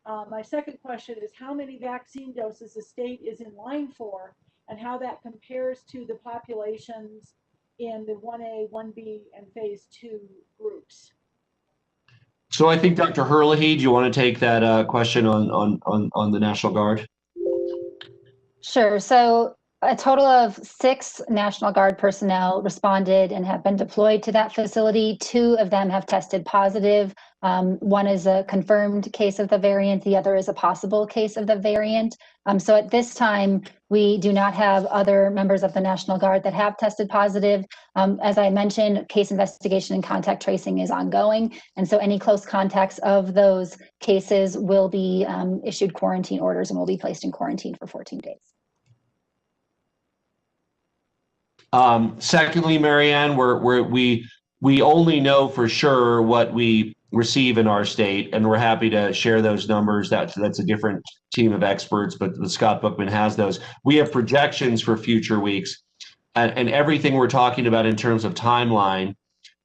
My second question is how many vaccine doses the state is in line for, and how that compares to the populations in the 1A, 1B, and phase 2 groups. So I think Dr. Herlihy, do you want to take that question on the National Guard? Sure. So a total of 6 National Guard personnel responded and have been deployed to that facility. 2 of them have tested positive. One is a confirmed case of the variant. The other is a possible case of the variant. So at this time, we do not have other members of the National Guard that have tested positive. As I mentioned, case investigation and contact tracing is ongoing. And so any close contacts of those cases will be issued quarantine orders and will be placed in quarantine for 14 days. Secondly, Marianne, we only know for sure what we receive in our state, and we're happy to share those numbers. That's a different team of experts, but Scott Bookman has those. We have projections for future weeks, and everything we're talking about in terms of timeline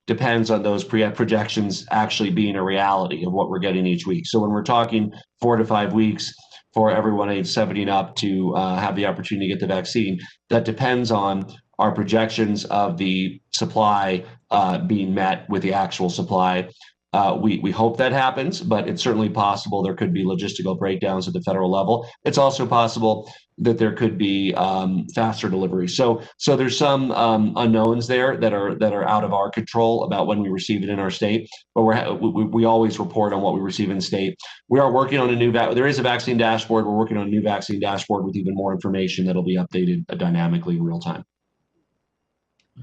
depends on those projections actually being a reality of what we're getting each week. So when we're talking 4 to 5 weeks for everyone age 70 and up to have the opportunity to get the vaccine, that depends on our projections of the supply being met with the actual supply. We hope that happens, but it's certainly possible there could be logistical breakdowns at the federal level. It's also possible that there could be faster delivery. So there's some unknowns there that are out of our control about when we receive it in our state. But we always report on what we receive in state. We are working on there is a vaccine dashboard. We're working on a new vaccine dashboard with even more information that'll be updated dynamically in real time.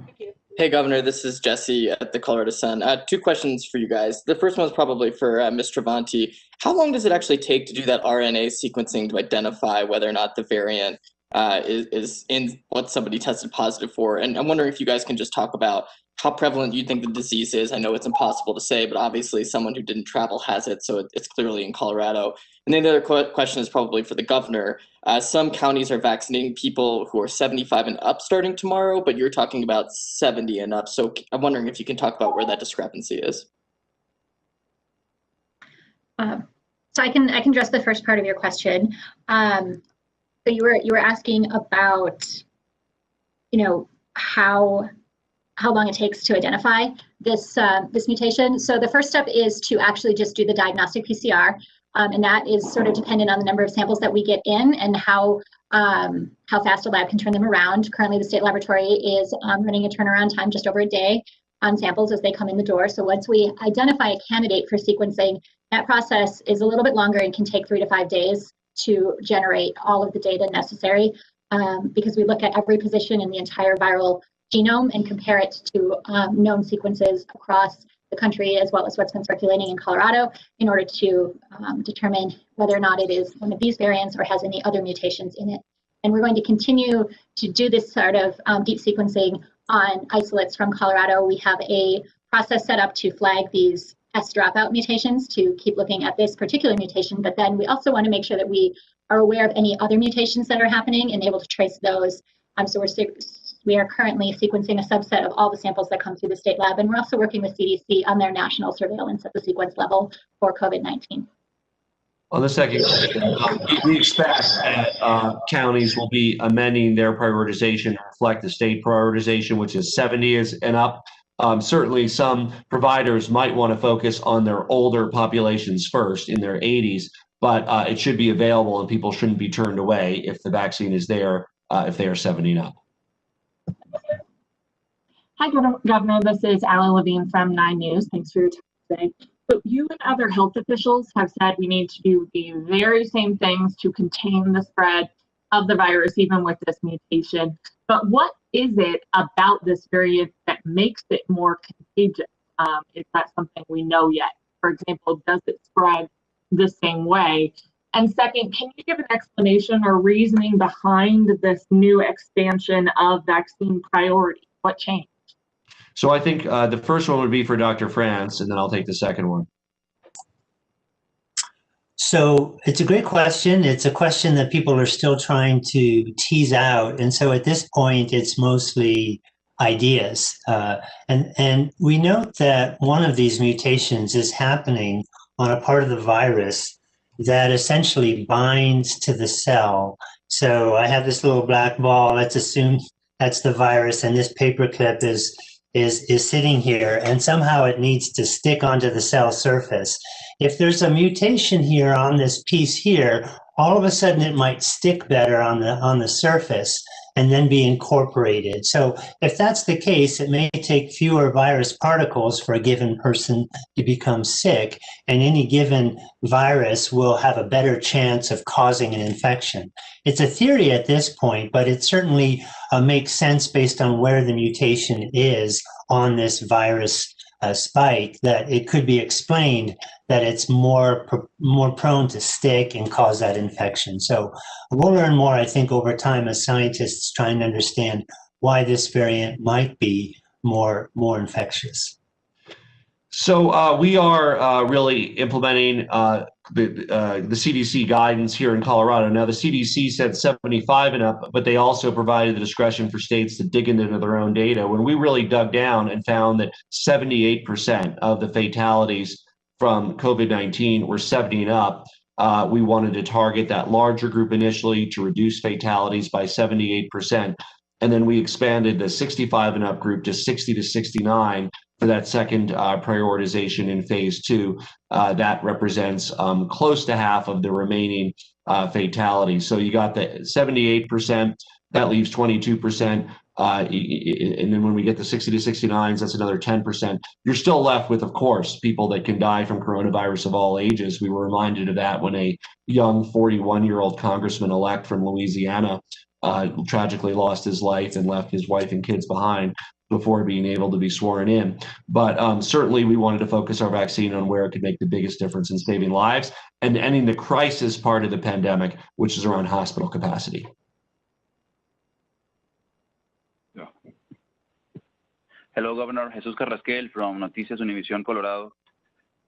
Thank you. Hey, Governor, this is Jesse at the Colorado Sun. 2 questions for you guys. The first one is probably for Ms. Travanti. How long does it actually take to do that RNA sequencing to identify whether or not the variant is in what somebody tested positive for? And I'm wondering if you guys can just talk about how prevalent you think the disease is. I know it's impossible to say, but obviously someone who didn't travel has it, so it's clearly in Colorado. And then the other question is probably for the governor. Some counties are vaccinating people who are 75 and up starting tomorrow, but you're talking about 70 and up. So I'm wondering if you can talk about where that discrepancy is. So I can address the first part of your question. So you were asking about, how long it takes to identify this mutation. So the first step is to actually just do the diagnostic PCR, and that is sort of dependent on the number of samples that we get in and how fast a lab can turn them around. Currently, the state laboratory is running a turnaround time just over a day on samples as they come in the door. So once we identify a candidate for sequencing, that process is a little bit longer and can take 3 to 5 days to generate all of the data necessary, because we look at every position in the entire viral genome and compare it to known sequences across the country, as well as what's been circulating in Colorado, in order to determine whether or not it is one of these variants or has any other mutations in it. And we're going to continue to do this sort of deep sequencing on isolates from Colorado. We have a process set up to flag these S dropout mutations to keep looking at this particular mutation, but then we also want to make sure that we are aware of any other mutations that are happening and able to trace those. So we are currently sequencing a subset of all the samples that come through the state lab, and we're also working with CDC on their national surveillance at the sequence level for COVID-19. On the second question, we expect that counties will be amending their prioritization to reflect the state prioritization, which is 70 and up. Certainly some providers might want to focus on their older populations first in their 80s, but it should be available and people shouldn't be turned away if the vaccine is there, if they are 70 and up. Hi, Governor. This is Allie Levine from 9 News. Thanks for your time today. So you and other health officials have said we need to do the very same things to contain the spread of the virus, even with this mutation. But what is it about this variant that makes it more contagious? Is that something we know yet? For example, does it spread the same way? And second, can you give an explanation or reasoning behind this new expansion of vaccine priority? What changed? So I think the first one would be for Dr. France, and then I'll take the second one. So it's a great question. It's a question that people are still trying to tease out. And so at this point, it's mostly ideas. And we note that one of these mutations is happening on a part of the virus that essentially binds to the cell. So I have this little black ball. Let's assume that's the virus, and this paperclip is sitting here, and somehow it needs to stick onto the cell surface. If there's a mutation here on this piece here, all of a sudden it might stick better on the surface and then be incorporated. So if that's the case, it may take fewer virus particles for a given person to become sick, and any given virus will have a better chance of causing an infection. It's a theory at this point, but it certainly makes sense based on where the mutation is on this virus spike, that it could be explained that it's more prone to stick and cause that infection. So we'll learn more, I think, over time as scientists trying to understand why this variant might be more infectious. So we are really implementing the CDC guidance here in Colorado. Now, the CDC said 75 and up, but they also provided the discretion for states to dig into their own data. When we really dug down and found that 78% of the fatalities from COVID-19 were 70 and up, we wanted to target that larger group initially to reduce fatalities by 78%. And then we expanded the 65 and up group to 60 to 69 for that second prioritization in phase 2. That represents close to half of the remaining fatalities. So you got the 78%, that leaves 22%. And then when we get to 60 to 69s, that's another 10%. You're still left with, of course, people that can die from coronavirus of all ages. We were reminded of that when a young 41-year-old congressman-elect from Louisiana tragically lost his life and left his wife and kids behind before being able to be sworn in. But certainly we wanted to focus our vaccine on where it could make the biggest difference in saving lives and ending the crisis part of the pandemic, which is around hospital capacity. Hello, Governor. Jesús Carrasquel from Noticias Univisión Colorado.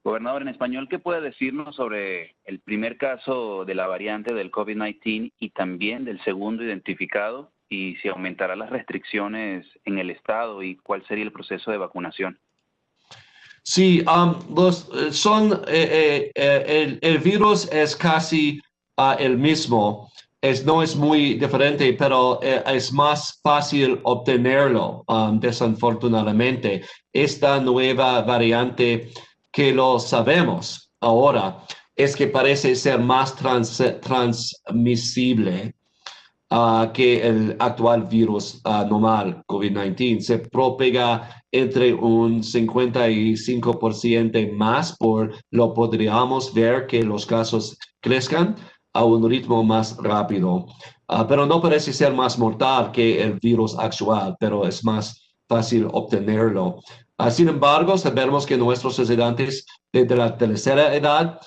Gobernador, en español, ¿qué puede decirnos sobre el primer caso de la variante del COVID-19 y también del segundo identificado? Y si aumentará las restricciones en el estado y cuál sería el proceso de vacunación. Sí, el virus es casi el mismo. No es muy diferente, pero es más fácil obtenerlo, desafortunadamente. Esta nueva variante que lo sabemos ahora es que parece ser más transmisible que el actual virus normal, COVID-19. Se propaga entre un 55% más, lo podríamos ver que los casos crezcan a un ritmo más rápido. Pero no parece ser más mortal que el virus actual, pero es más fácil obtenerlo. Sin embargo, sabemos que nuestros estudiantes de la tercera edad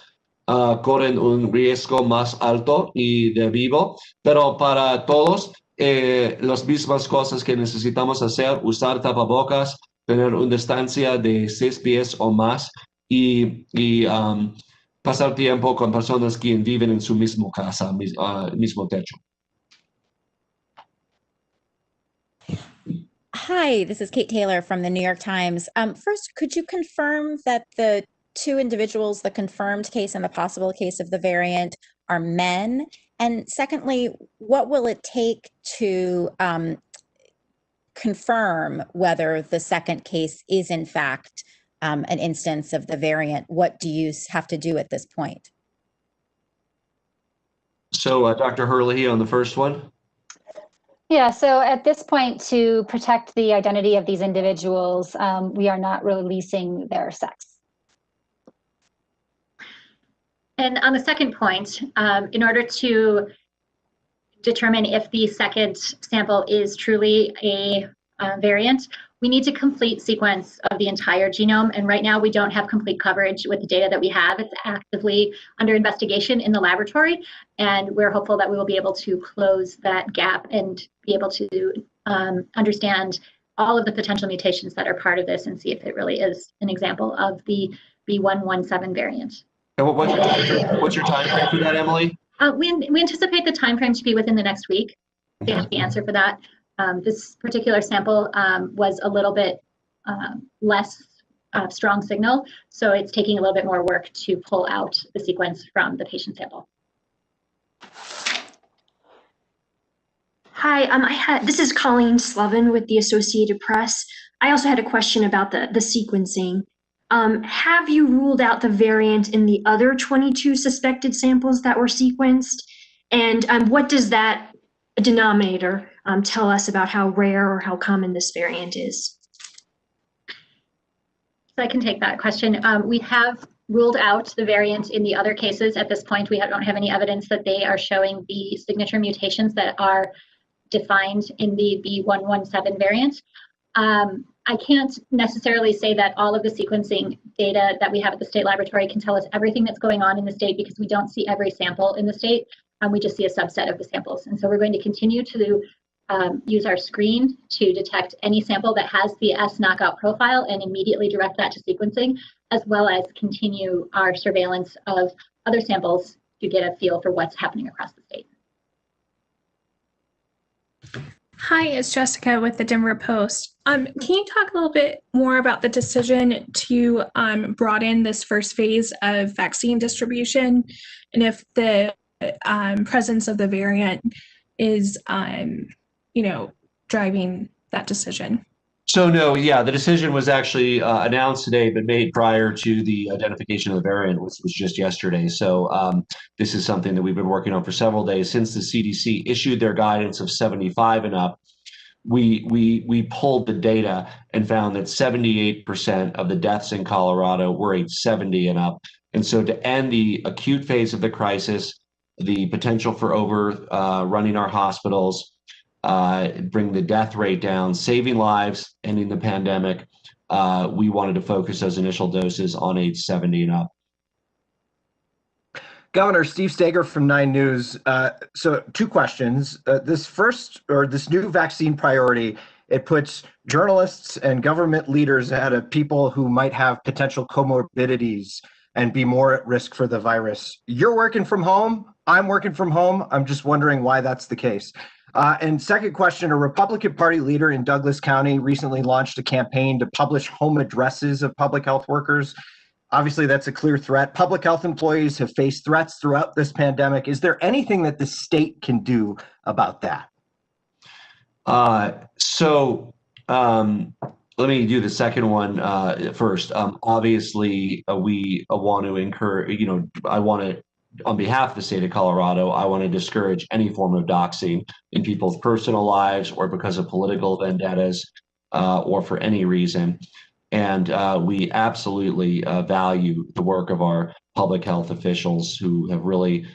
corren un riesgo más alto y de vivo, pero para todos, las mismas cosas que necesitamos hacer, usar tapabocas, tener una distancia de 6 pies o más y pasar tiempo con personas que viven en su mismo casa, mismo techo. Hi, this is Kate Taylor from the New York Times. First, could you confirm that the two individuals, the confirmed case and the possible case of the variant, are men? And secondly, what will it take to confirm whether the second case is in fact an instance of the variant? What do you have to do at this point? So Dr. Hurley on the first one. Yeah, so at this point, to protect the identity of these individuals, we are not releasing their sex. And on the second point, in order to determine if the second sample is truly a variant, we need to complete sequence of the entire genome. And right now we don't have complete coverage with the data that we have. It's actively under investigation in the laboratory. And we're hopeful that we will be able to close that gap and be able to understand all of the potential mutations that are part of this and see if it really is an example of the B117 variant. And what's your time frame for that, Emily? We anticipate the time frame to be within the next week to have the answer for that. This particular sample was a little bit less strong signal, so it's taking a little bit more work to pull out the sequence from the patient sample. Hi, this is Colleen Slovin with the Associated Press. I also had a question about the sequencing. Have you ruled out the variant in the other 22 suspected samples that were sequenced? And what does that denominator tell us about how rare or how common this variant is? So I can take that question. We have ruled out the variant in the other cases. At this point, we don't have any evidence that they are showing the signature mutations that are defined in the B117 variant. I can't necessarily say that all of the sequencing data that we have at the state laboratory can tell us everything that's going on in the state, because we don't see every sample in the state. We just see a subset of the samples. And so we're going to continue to use our screen to detect any sample that has the S knockout profile and immediately direct that to sequencing, as well as continue our surveillance of other samples to get a feel for what's happening across the state. Hi, it's Jessica with the Denver Post. Can you talk a little bit more about the decision to broaden this first phase of vaccine distribution, and if the presence of the variant is, driving that decision? So no, yeah, the decision was actually announced today, but made prior to the identification of the variant, which was just yesterday. So this is something that we've been working on for several days since the CDC issued their guidance of 75 and up. We pulled the data and found that 78% of the deaths in Colorado were age 70 and up. And so to end the acute phase of the crisis, the potential for overrunning our hospitals, bring the death rate down, saving lives, ending the pandemic, we wanted to focus those initial doses on age 70 and up. Governor, Steve Steger from 9 News. So 2 questions. This new vaccine priority, it puts journalists and government leaders ahead of people who might have potential comorbidities and be more at risk for the virus. You're working from home. I'm working from home. I'm just wondering why that's the case. And second question, a Republican Party leader in Douglas County recently launched a campaign to publish home addresses of public health workers. Obviously, that's a clear threat. Public health employees have faced threats throughout this pandemic. Is there anything that the state can do about that? Let me do the second one first. Obviously, we want to encourage, I want to, on behalf of the state of Colorado, I want to discourage any form of doxing in people's personal lives or because of political vendettas or for any reason. And we absolutely value the work of our public health officials who have really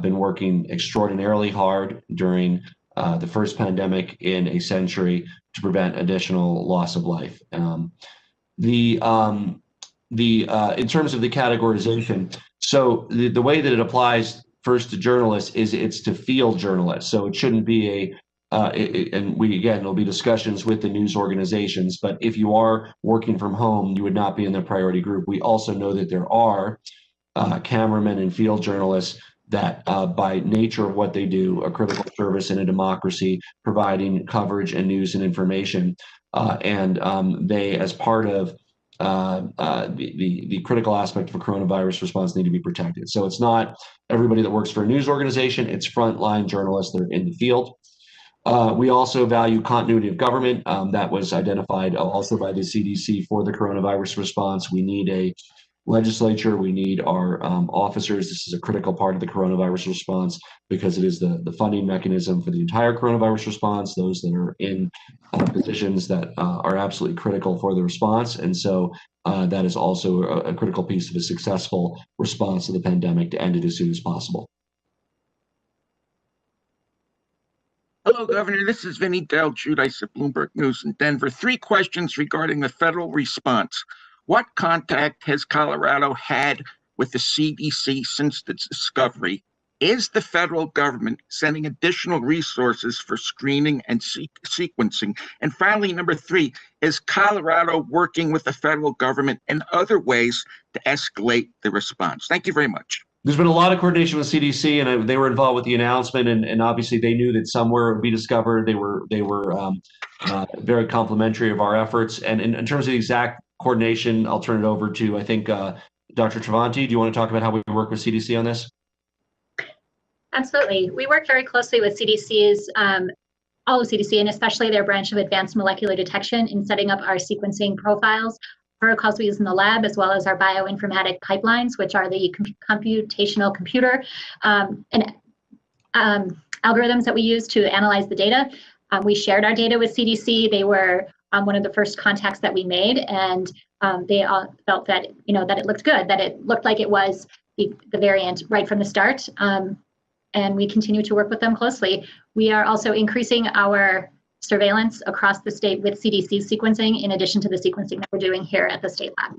been working extraordinarily hard during the first pandemic in a century to prevent additional loss of life. In terms of the categorization, so the way that it applies first to journalists is it's to field journalists. So it shouldn't be there'll be discussions with the news organizations, but if you are working from home, you would not be in the priority group. We also know that there are cameramen and field journalists that by nature of what they do, a critical service in a democracy, providing coverage and news and information. They, as part of the critical aspect of a coronavirus response, need to be protected. So it's not everybody that works for a news organization, it's frontline journalists that are in the field. We also value continuity of government. That was identified also by the CDC for the coronavirus response. We need a legislature, we need our officers. This is a critical part of the coronavirus response because it is the funding mechanism for the entire coronavirus response, those that are in positions that are absolutely critical for the response. And so that is also a critical piece of a successful response to the pandemic to end it as soon as possible. Hello, Governor. This is Vinny Del Giudice at Bloomberg News in Denver. 3 questions regarding the federal response. What contact has Colorado had with the CDC since its discovery? Is the federal government sending additional resources for screening and sequencing? And finally, number 3, is Colorado working with the federal government in other ways to escalate the response? Thank you very much. There's been a lot of coordination with CDC, and they were involved with the announcement, and obviously they knew that somewhere it would be discovered. They were very complimentary of our efforts. And in terms of the exact coordination, I'll turn it over to, I think, Dr. Travanti. Do you want to talk about how we work with CDC on this? Absolutely. We work very closely with CDC's, all of CDC, and especially their branch of advanced molecular detection in setting up our sequencing protocols we use in the lab, as well as our bioinformatic pipelines, which are the computational computer and algorithms that we use to analyze the data. We shared our data with CDC. They were one of the first contacts that we made, and they all felt that that it looked good, that it looked like it was the variant right from the start. And we continue to work with them closely. We are also increasing our surveillance across the state with CDC sequencing, in addition to the sequencing that we're doing here at the state lab.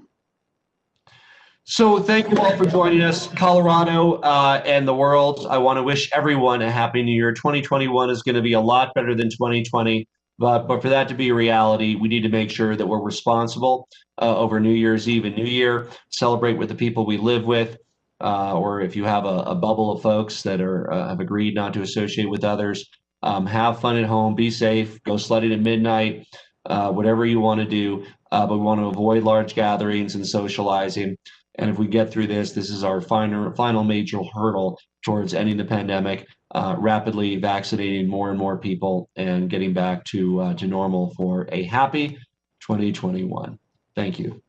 So thank you all for joining us, Colorado and the world. I want to wish everyone a happy new year. 2021 is going to be a lot better than 2020, but for that to be a reality, we need to make sure that we're responsible over New Year's Eve and New Year, celebrate with the people we live with, or if you have a bubble of folks that have agreed not to associate with others, have fun at home, be safe, go sledding at midnight, whatever you want to do, but we want to avoid large gatherings and socializing. And if we get through this is our final major hurdle towards ending the pandemic, rapidly vaccinating more and more people and getting back to normal for a happy 2021. Thank you.